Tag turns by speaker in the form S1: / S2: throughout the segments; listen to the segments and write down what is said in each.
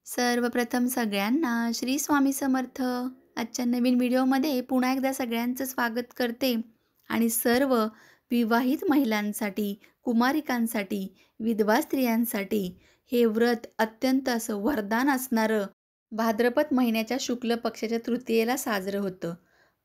S1: सर्वप्रथम सगळ्यांना श्री स्वामी समर्थ. आजच्या नवीन व्हिडिओमध्ये पुन्हा एकदा सगळ्यांचं स्वागत करते. आणि सर्व विवाहित महिलांसाठी, कुमारिकांसाठी, विधवा स्त्रियांसाठी हे व्रत अत्यंत असं वरदान असणारं भाद्रपद महिन्याच्या शुक्ल पक्षाच्या तृतीयेला साजरं होतं.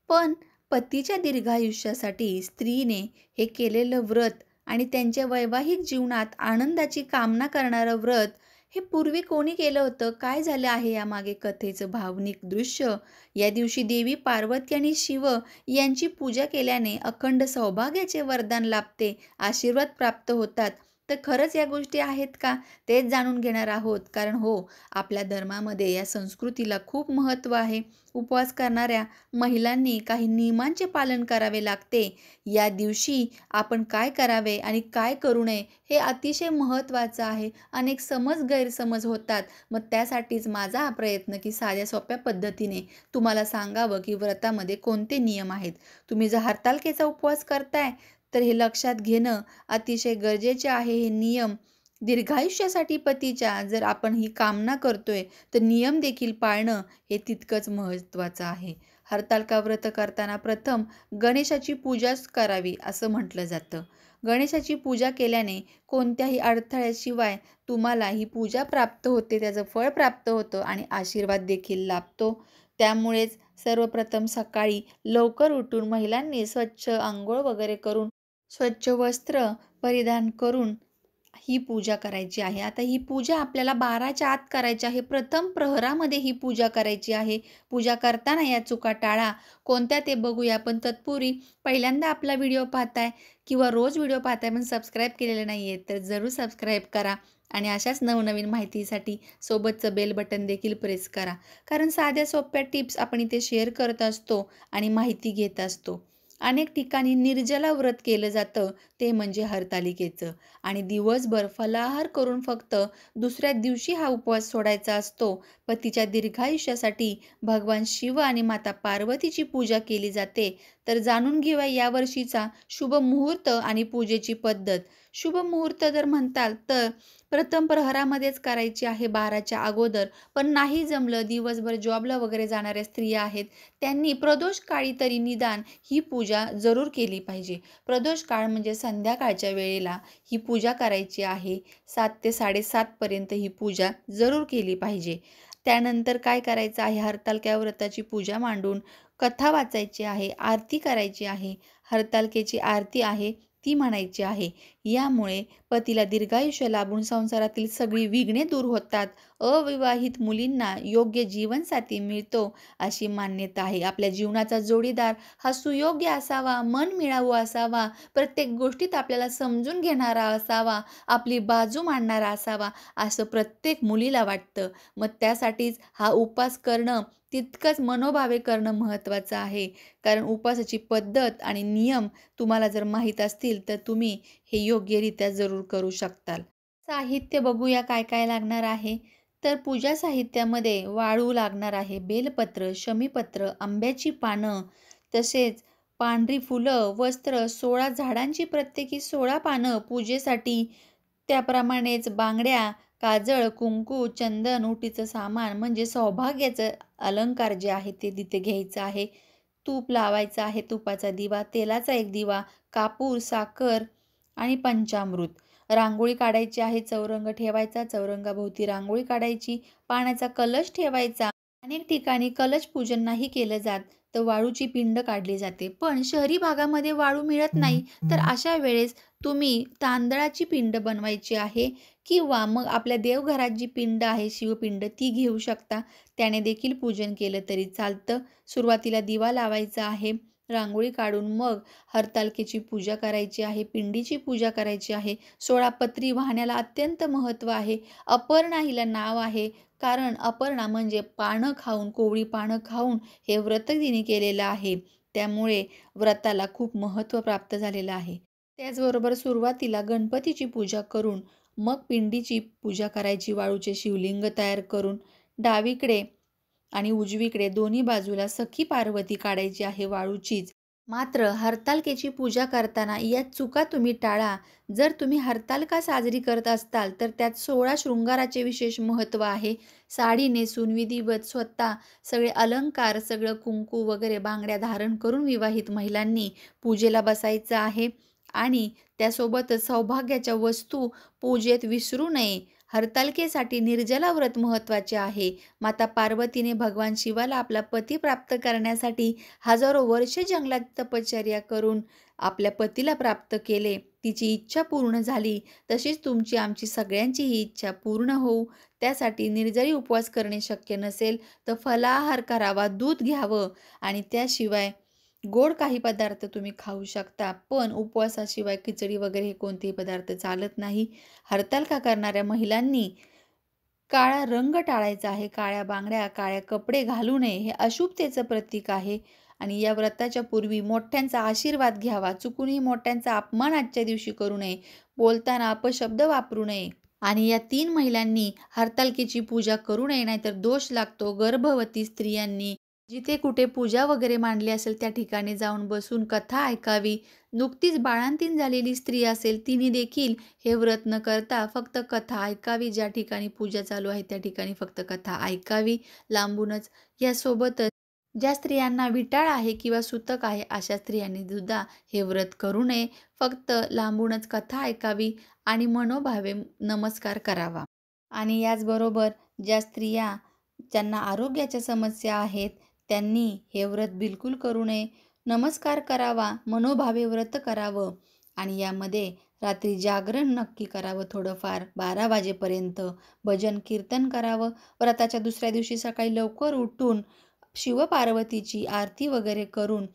S1: पण पतीच्या दीर्घायुष्यासाठी स्त्रीने हे केलेलं व्रत आणि त्यांच्या वैवाहिक जीवनात आनंदाची कामना करणारं व्रत हे पूर्वी कोणी केलं होतं? काय झालं आहे यामागे कथेचं भावनिक दृश्य? या दिवशी देवी पार्वती आणि शिव यांची पूजा केल्याने अखंड सौभाग्याचे वरदान लाभते, आशीर्वाद प्राप्त होतात. तर खरंच या गोष्टी आहेत का? तेच जाणून घेणार आहोत. कारण हो, आपल्या धर्मामध्ये या संस्कृतीला खूप महत्त्व आहे. उपवास करणाऱ्या महिलांनी काही नियमांचे पालन करावे लागते. या दिवशी आपण काय करावे आणि काय करू नये हे अतिशय महत्त्वाचं आहे. अनेक गैरसमज होतात. मग त्यासाठीच माझा हा प्रयत्न की साध्या सोप्या पद्धतीने तुम्हाला सांगावं की व्रतामध्ये कोणते नियम आहेत. तुम्ही जर हरतालिकेचा उपवास करताय तर हे लक्षात घेणं अतिशय गरजेचे आहे. हे नियम दीर्घायुष्यासाठी पतीच्या जर आपण ही कामना करतोय तर नियम देखील पाळणं हे तितकंच महत्त्वाचं आहे. हरतालिका व्रत करताना प्रथम गणेशाची पूजाच करावी असं म्हटलं जातं. गणेशाची पूजा केल्याने कोणत्याही अडथळ्याशिवाय तुम्हाला ही पूजा प्राप्त होते, त्याचं फळ प्राप्त होतं आणि आशीर्वाद देखील लाभतो. त्यामुळेच सर्वप्रथम सकाळी लवकर उठून महिलांनी स्वच्छ अंघोळ वगैरे करून, स्वच्छ वस्त्र परिधान करून ही पूजा करायची आहे. आता ही पूजा आपल्याला 12च्या आत करायची आहे. प्रथम प्रहरामध्ये ही पूजा करायची आहे. पूजा करताना या चुका टाळा. कोणत्या ते बघूया. पण तत्पूर्वी पहिल्यांदा आपला व्हिडिओ पाहताय किंवा रोज व्हिडिओ पाहताय पण सबस्क्राईब केलेलं नाही आहे, तर जरूर सबस्क्राईब करा. आणि अशाच नवनवीन माहितीसाठी सोबतचं बेल बटन देखील प्रेस करा. कारण साध्या सोप्या टिप्स आपण इथे शेअर करत असतो आणि माहिती घेत असतो. अनेक ठिकाणी निर्जला व्रत केलं जातं, ते म्हणजे हरतालिकेचं. आणि दिवसभर फलाहार करून फक्त दुसऱ्या दिवशी हा उपवास सोडायचा असतो. पतीच्या दीर्घायुष्यासाठी भगवान शिव आणि माता पार्वतीची पूजा केली जाते. तर जाणून घेऊया यावर्षीचा शुभ मुहूर्त आणि पूजेची पद्धत. शुभ मुहूर्त जर म्हणताल तर प्रथम प्रहरामध्येच करायची आहे 12च्या अगोदर. पण नाही जमलं, दिवसभर जॉबला वगैरे जाणाऱ्या स्त्रिया आहेत, त्यांनी प्रदोष काळी तरी निदान ही पूजा जरूर केली पाहिजे. प्रदोष काळ म्हणजे संध्याकाळच्या वेळेला ही पूजा करायची आहे. 7 ते 7:30 पर्यंत ही पूजा जरूर केली पाहिजे. त्यानंतर काय करायचं आहे, हरतालिका व्रताची पूजा मांडून कथा वाचायची आहे, आरती करायची आहे. हरतालिकेची आरती आहे ती म्हणायची आहे. यामुळे पतीला दीर्घायुष्य लाभून संसारातील सगळी विघ्ने दूर होतात. अविवाहित मुलींना योग्य जीवनसाथी मिळतो अशी मान्यता आहे. आपल्या जीवनाचा जोडीदार हा सुयोग्य असावा, मन मिळावू असावा, प्रत्येक गोष्टीत आपल्याला समजून घेणारा असावा, आपली बाजू मांडणारा असावा, असं प्रत्येक मुलीला वाटतं. मग त्यासाठीच हा उपवास करणं तितकंच मनोभावे करणं महत्त्वाचं आहे. कारण उपवासाची पद्धत आणि नियम तुम्हाला जर माहीत असतील तर तुम्ही हे योग्यरित्या जरूर करू शकताल. साहित्य बघूया काय काय लागणार आहे. तर पूजा साहित्यामध्ये वाळू लागणार आहे, बेलपत्र, शमीपत्र, आंब्याची पानं, तसेच पांढरी फुलं, वस्त्र, 16 झाडांची प्रत्येकी 16 पानं पूजेसाठी. त्याप्रमाणेच बांगड्या, काजळ, कुंकू, चंदन, ओटीचं सामान म्हणजे सौभाग्याचं अलंकार जे आहे ते तिथे घ्यायचं आहे. तूप लावायचं आहे, तुपाचा दिवा, तेलाचा एक दिवा, कापूर, साखर आणि पंचामृत. रांगोळी काढायची आहे, चौरंग ठेवायचा, चौरंगाभोवती रांगोळी काढायची, पाण्याचा कलश ठेवायचा. अनेक ठिकाणी कलश पूजन नाही केलं जात, तर वाळूची पिंड काढली जाते. पण शहरी भागामध्ये वाळू मिळत नाही, तर अशा वेळेस तुम्ही तांदळाची पिंड बनवायची आहे किंवा मग आपल्या देवघरात जी पिंड आहे, शिवपिंड, ती घेऊ शकता. त्याने देखील पूजन केलं तरी चालतं. सुरुवातीला दिवा लावायचा आहे, रांगोळी काढून मग हरतालिकेची पूजा करायची आहे, पिंडीची पूजा करायची आहे. 16 पत्री वाहण्याला अत्यंत महत्त्व आहे. अपर्णा हिला नाव आहे, कारण अपर्णा म्हणजे पानं खाऊन, कोवळी पानं खाऊन हे व्रत तिने केलेलं आहे. त्यामुळे व्रताला खूप महत्त्व प्राप्त झालेलं आहे. त्याचबरोबर सुरुवातीला गणपतीची पूजा करून मग पिंडीची पूजा करायची. वाळूचे शिवलिंग तयार करून डावीकडे आणि उजवीकडे दोन्ही बाजूला सखी पार्वती काढायची आहे वाळूचीच. मात्र हरतालिकेची पूजा करताना या चुका तुम्ही टाळा. जर तुम्ही हरतालिका साजरी करत असताल, तर त्यात 16 शृंगाराचे विशेष महत्त्व आहे. साडी नेसून विधिवत स्वतः सगळे अलंकार, सगळं कुंकू वगैरे बांगड्या धारण करून विवाहित महिलांनी पूजेला बसायचं आहे आणि त्यासोबतच सौभाग्याच्या वस्तू पूजेत विसरू नये. हरतालिकेसाठी निर्जला व्रत महत्त्वाचे आहे. माता पार्वतीने भगवान शिवाला आपला पती प्राप्त करण्यासाठी हजारो वर्षे जंगलात तपश्चर्या करून आपल्या पतीला प्राप्त केले. तिची इच्छा पूर्ण झाली. तशीच तुमची आमची सगळ्यांची ही इच्छा पूर्ण होऊ. त्यासाठी निर्जळी उपवास करणे शक्य नसेल तर फलाहार करावा, दूध घ्यावं आणि त्याशिवाय गोड काही पदार्थ तुम्ही खाऊ शकता. पण उपवासाशिवाय खिचडी वगैरे हे कोणतेही पदार्थ चालत नाही. हरतालिका करणाऱ्या महिलांनी काळा रंग टाळायचा आहे. काळ्या बांगड्या, काळे कपडे घालू नये. हे अशुभतेचं प्रतीक आहे आणि या व्रताच्या पूर्वी मोठ्यांचा आशीर्वाद घ्यावा. चुकूनही मोठ्यांचा अपमान आजच्या दिवशी करू नये. बोलताना अपशब्द वापरू नये आणि या 3 महिलांनी हरतालिकेची पूजा करू नये, नाहीतर दोष लागतो. गर्भवती स्त्रियांनी जिथे कुठे पूजा वगैरे मांडली असेल त्या ठिकाणी जाऊन बसून कथा ऐकावी. नुकतीच बाळंतीण झालेली स्त्री असेल तिने देखील हे व्रत न करता फक्त कथा ऐकावी. ज्या ठिकाणी पूजा चालू आहे त्या ठिकाणी फक्त कथा ऐकावी लांबूनच. यासोबतच ज्या स्त्रियांना विटाळ आहे किंवा सुतक आहे अशा स्त्रियांनी सुद्धा हे व्रत करू नये. फक्त लांबूनच कथा ऐकावी आणि मनोभावे नमस्कार करावा. आणि याचबरोबर ज्या स्त्रिया ज्यांना आरोग्याच्या समस्या आहेत त्यांनी हे व्रत बिलकुल करू नये. नमस्कार करावा, मनोभावे व्रत करावं आणि यामध्ये रात्री जागरण नक्की करावं थोडंफार 12 वाजेपर्यंत. भजन कीर्तन करावं. व्रताच्या दुसऱ्या दिवशी सकाळी लवकर उठून शिवपार्वतीची आरती वगैरे करून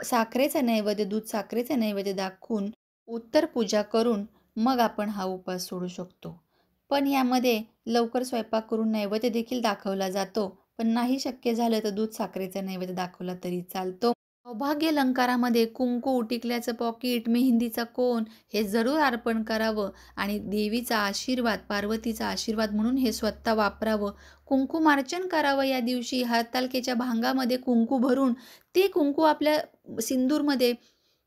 S1: साखरेचा नैवेद्य, दूध साखरेचा नैवेद्य दाखवून उत्तर पूजा करून मग आपण हा उपवास सोडू शकतो. पण यामध्ये लवकर स्वयंपाक करून नैवेद्य देखील दाखवला जातो. पण नाही शक्य झालं तर दूध साखरेचा नैवेद्य दाखवला तरी चालतो. सौभाग्य अलंकारामध्ये कुंकू, टिकल्याचं पॉकेट, मेहंदीचा कोन हे जरूर अर्पण करावं आणि देवीचा आशीर्वाद, पार्वतीचा आशीर्वाद म्हणून हे स्वतः वापरावं. कुंकुमार्चन करावं या दिवशी. हरतालिकेच्या भांगामध्ये कुंकू भरून ते कुंकू आपल्या सिंदूरमध्ये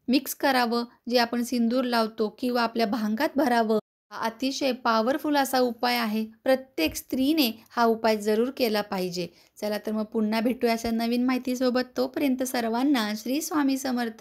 S1: मिक्स करावं. जे आपण सिंदूर लावतो किंवा आपल्या भांगात भरावं. हा अतिशय पॉवरफुल असा उपाय आहे. प्रत्येक स्त्रीने हा उपाय जरूर केला पाहिजे. चला तर मग पुन्हा भेटूया अशा नवीन माहितीसोबत. तोपर्यंत सर्वांना श्री स्वामी समर्थ.